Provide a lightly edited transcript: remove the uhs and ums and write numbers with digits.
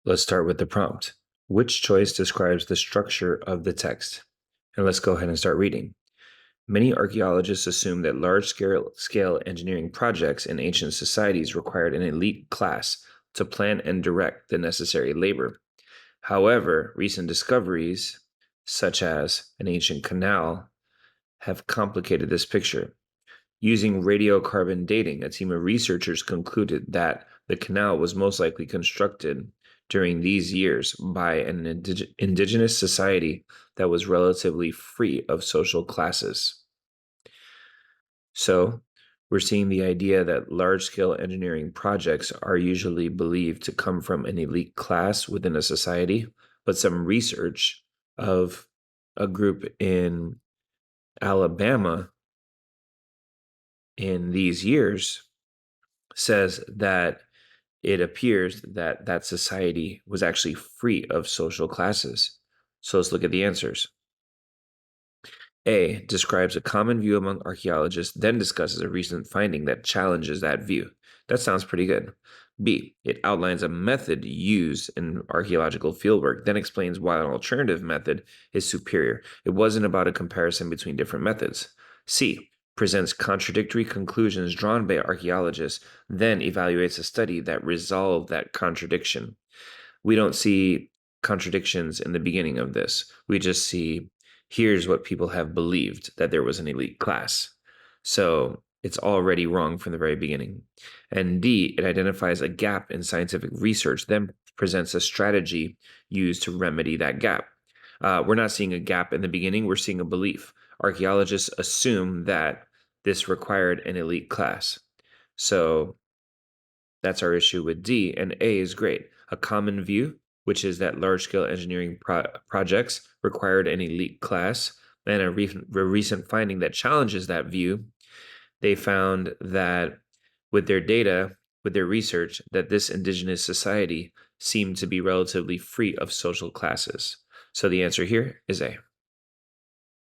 Let's start with the prompt. Which choice describes the structure of the text? And let's go ahead and start reading. Many archaeologists assume that large-scale engineering projects in ancient societies required an elite class to plan and direct the necessary labor. However, recent discoveries, such as an ancient canal, have complicated this picture. Using radiocarbon dating, a team of researchers concluded that the canal was most likely constructed during these years by an indigenous society that was relatively free of social classes. So, we're seeing the idea that large-scale engineering projects are usually believed to come from an elite class within a society, but some research of a group in Alabama in these years says that it appears that that society was actually free of social classes. So let's look at the answers. A describes a common view among archaeologists, then discusses a recent finding that challenges that view. That sounds pretty good. B, it outlines a method used in archaeological fieldwork, then explains why an alternative method is superior. It wasn't about a comparison between different methods. C, presents contradictory conclusions drawn by archaeologists, then evaluates a study that resolved that contradiction. We don't see contradictions in the beginning of this. We just see, here's what people have believed, that there was an elite class. So it's already wrong from the very beginning. And D, it identifies a gap in scientific research, then presents a strategy used to remedy that gap. We're not seeing a gap in the beginning, we're seeing a belief. Archaeologists assume that this required an elite class. So that's our issue with D, and A is great. A common view, which is that large-scale engineering projects required an elite class, and a recent finding that challenges that view. They found that with their data, with their research, that this indigenous society seemed to be relatively free of social classes. So the answer here is A.